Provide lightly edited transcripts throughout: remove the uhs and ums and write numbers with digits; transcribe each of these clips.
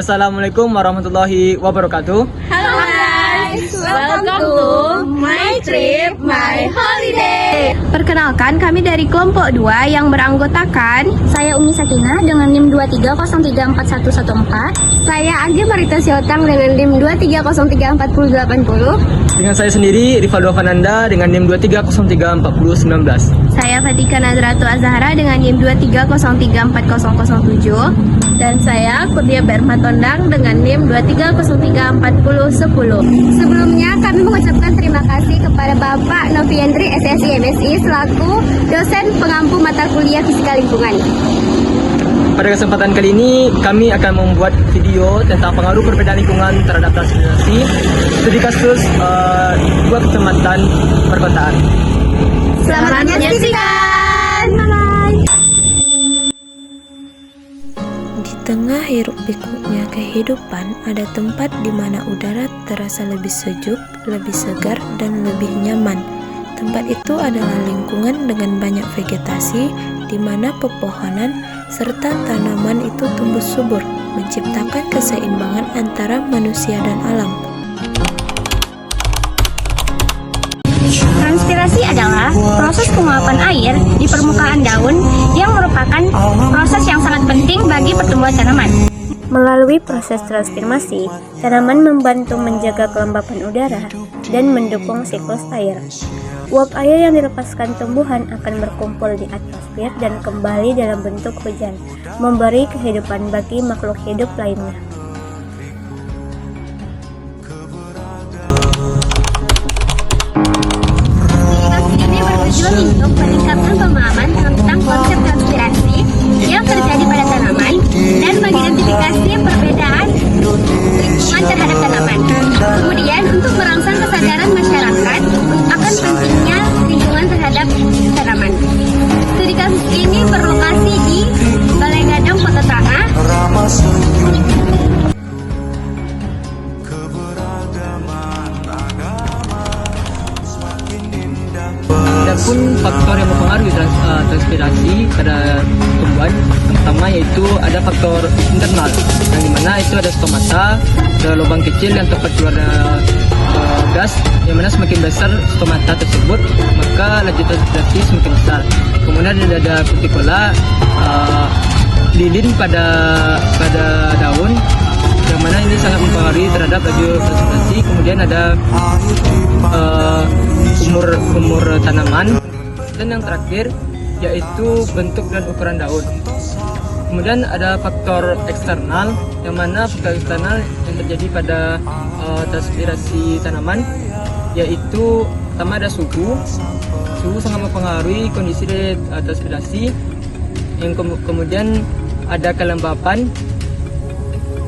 Assalamualaikum warahmatullahi wabarakatuh. Halo guys, welcome to My Trip, My Holiday. Perkenalkan, kami dari kelompok 2 yang beranggotakan Saya Umi Sakinah dengan NIM 23034114. saya Agi Marita Siotang dengan NIM 23034080. Dengan saya sendiri Rivaldo Fananda dengan NIM 23034019. Saya Fatika Nazratu Azhara dengan NIM 23034007. Dan saya Kurnia Bermatondang dengan NIM 23034010. Sebelumnya kami mengucapkan terima kasih kepada Bapak Noviendri SSI MSI selaku dosen pengampu mata kuliah Fisika Lingkungan. Pada kesempatan kali ini kami akan membuat video tentang pengaruh perbedaan lingkungan terhadap transportasi studi kasus dua kecamatan perkotaan. Selamat menyaksikan. Di tengah hiruk pikuknya kehidupan, ada tempat di mana udara terasa lebih sejuk, lebih segar, dan lebih nyaman. Tempat itu adalah lingkungan dengan banyak vegetasi, di mana pepohonan serta tanaman itu tumbuh subur, menciptakan keseimbangan antara manusia dan alam. Transpirasi adalah proses penguapan air di permukaan daun yang merupakan proses yang sangat penting bagi pertumbuhan tanaman. Melalui proses transpirasi, tanaman membantu menjaga kelembapan udara dan mendukung siklus air. Uap air yang dilepaskan tumbuhan akan berkumpul di atmosfer dan kembali dalam bentuk hujan, memberi kehidupan bagi makhluk hidup lainnya. Ini bertujuan untuk meningkatkan pemahaman tentang konsep transpirasi yang terjadi pada tanaman dan mengidentifikasi perbedaan lingkungan terhadap tanaman. Kemudian untuk merangsang kesadaran masyarakat akan pentingnya lingkungan terhadap tanaman. Studi kasus ini berlokasi di Balai Gadang, Kota Tangah. Adapun faktor yang mempengaruhi transpirasi pada tumbuhan, yang pertama yaitu ada faktor internal, yang dimana itu ada stomata, ada lubang kecil yang tempat keluar gas, yang mana semakin besar stomata tersebut maka laju transpirasi semakin besar. Kemudian ada cuticola, lilin pada daun, yang mana ini sangat mempengaruhi terhadap laju transpirasi. Kemudian ada umur tanaman, dan yang terakhir yaitu bentuk dan ukuran daun. Kemudian ada faktor eksternal, yang mana faktor eksternal yang terjadi pada transpirasi tanaman yaitu pertama ada suhu sangat mempengaruhi kondisi dari transpirasi. Yang kemudian ada kelembapan,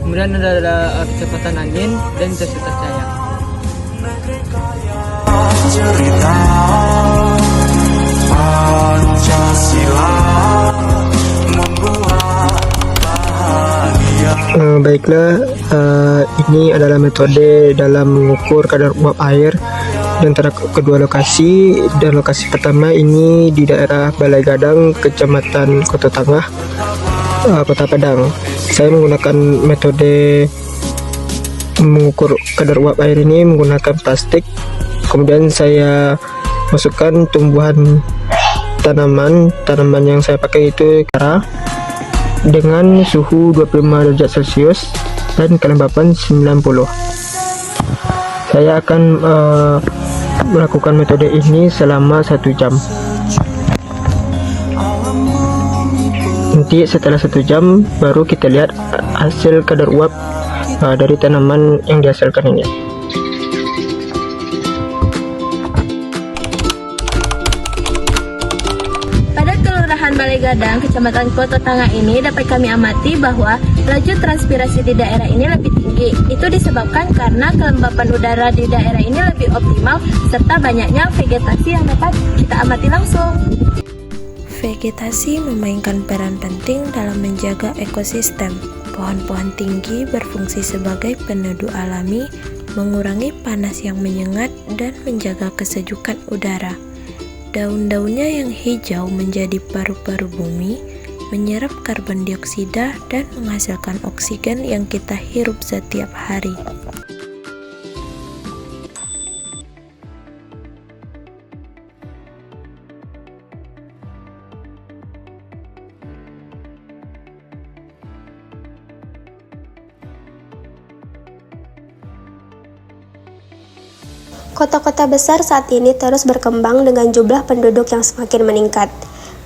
kemudian ada kecepatan angin dan intensitas cahaya. Cerita Pancasila membuat bahagia. Baiklah, ini adalah metode dalam mengukur kadar uap air di antara kedua lokasi. Dan lokasi pertama ini di daerah Balai Gadang, Kecamatan Kota Tangah, Kota Padang. Saya menggunakan metode mengukur kadar uap air ini menggunakan plastik. Kemudian saya masukkan tumbuhan tanaman yang saya pakai itu dengan suhu 25 derajat Celcius dan kelembapan 90. Saya akan melakukan metode ini selama 1 jam. Nanti setelah 1 jam baru kita lihat hasil kadar uap dari tanaman yang dihasilkan ini. Balai Gadang, Kecamatan Kota Tangah ini dapat kami amati bahwa laju transpirasi di daerah ini lebih tinggi. Itu disebabkan karena kelembapan udara di daerah ini lebih optimal serta banyaknya vegetasi yang dapat kita amati langsung. Vegetasi memainkan peran penting dalam menjaga ekosistem. Pohon-pohon tinggi berfungsi sebagai peneduh alami, mengurangi panas yang menyengat dan menjaga kesejukan udara. Daun-daunnya yang hijau menjadi paru-paru bumi menyerap karbon dioksida dan menghasilkan oksigen yang kita hirup setiap hari. Kota-kota besar saat ini terus berkembang dengan jumlah penduduk yang semakin meningkat.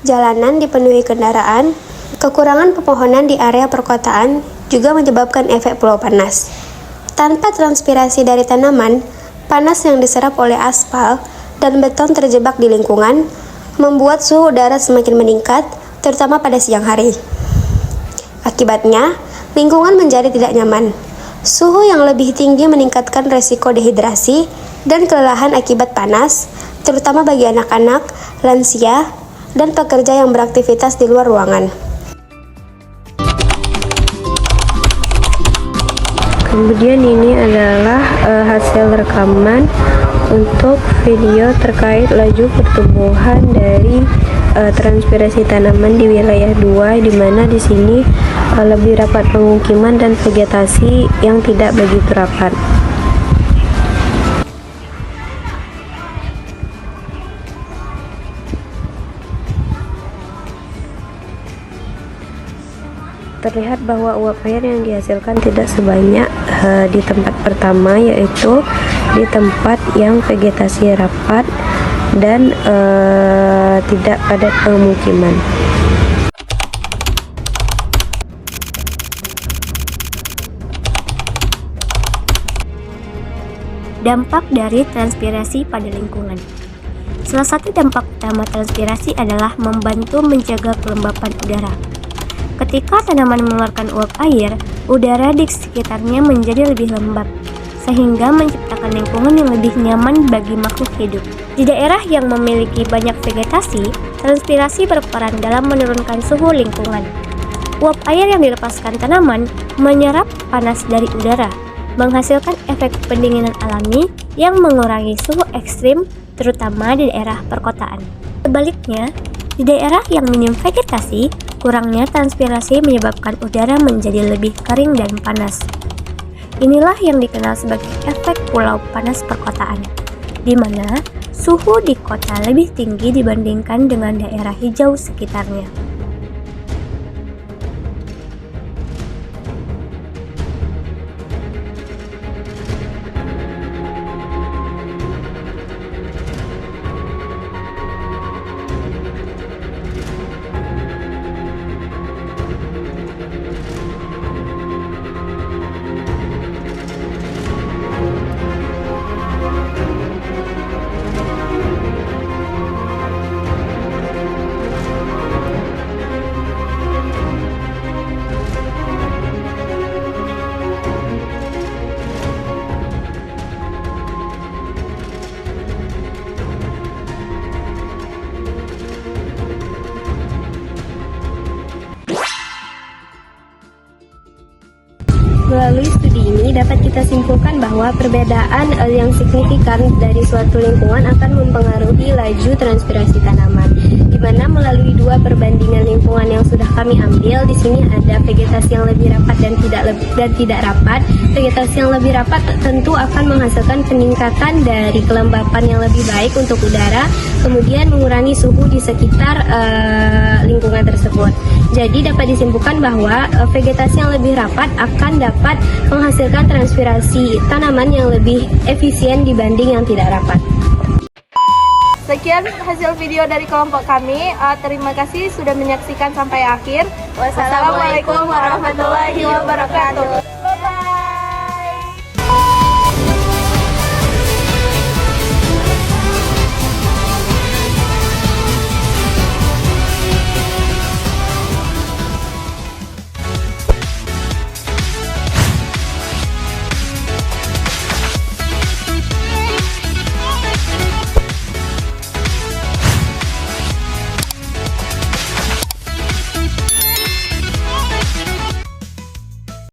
Jalanan dipenuhi kendaraan, kekurangan pepohonan di area perkotaan juga menyebabkan efek pulau panas. Tanpa transpirasi dari tanaman, panas yang diserap oleh aspal dan beton terjebak di lingkungan, membuat suhu udara semakin meningkat, terutama pada siang hari. Akibatnya, lingkungan menjadi tidak nyaman. Suhu yang lebih tinggi meningkatkan resiko dehidrasi dan kelelahan akibat panas, terutama bagi anak-anak, lansia, dan pekerja yang beraktivitas di luar ruangan. Kemudian ini adalah hasil rekaman untuk video terkait laju pertumbuhan dari transpirasi tanaman di wilayah 2, di mana di sini lebih rapat pemukiman dan vegetasi yang tidak begitu rapat. Terlihat bahwa uap air yang dihasilkan tidak sebanyak di tempat pertama, yaitu di tempat yang vegetasi rapat dan tidak padat pemukiman. Dampak dari transpirasi pada lingkungan. Salah satu dampak utama transpirasi adalah membantu menjaga kelembapan udara. Ketika tanaman mengeluarkan uap air, udara di sekitarnya menjadi lebih lembab, sehingga menciptakan lingkungan yang lebih nyaman bagi makhluk hidup. Di daerah yang memiliki banyak vegetasi, transpirasi berperan dalam menurunkan suhu lingkungan. Uap air yang dilepaskan tanaman menyerap panas dari udara, menghasilkan efek pendinginan alami yang mengurangi suhu ekstrim, terutama di daerah perkotaan. Sebaliknya, di daerah yang minim vegetasi, kurangnya transpirasi menyebabkan udara menjadi lebih kering dan panas. Inilah yang dikenal sebagai efek pulau panas perkotaan, di mana suhu di kota lebih tinggi dibandingkan dengan daerah hijau sekitarnya. Melalui studi ini dapat kita simpulkan bahwa perbedaan yang signifikan dari suatu lingkungan akan mempengaruhi laju transpirasi tanaman. Di mana melalui dua perbandingan lingkungan yang sudah kami ambil, di sini ada vegetasi yang lebih rapat dan tidak rapat. Vegetasi yang lebih rapat tentu akan menghasilkan peningkatan dari kelembapan yang lebih baik untuk udara, kemudian mengurangi suhu di sekitar lingkungan tersebut. Jadi dapat disimpulkan bahwa vegetasi yang lebih rapat akan dapat menghasilkan transpirasi tanaman yang lebih efisien dibanding yang tidak rapat. Sekian hasil video dari kelompok kami. Terima kasih sudah menyaksikan sampai akhir. Wassalamualaikum warahmatullahi wabarakatuh.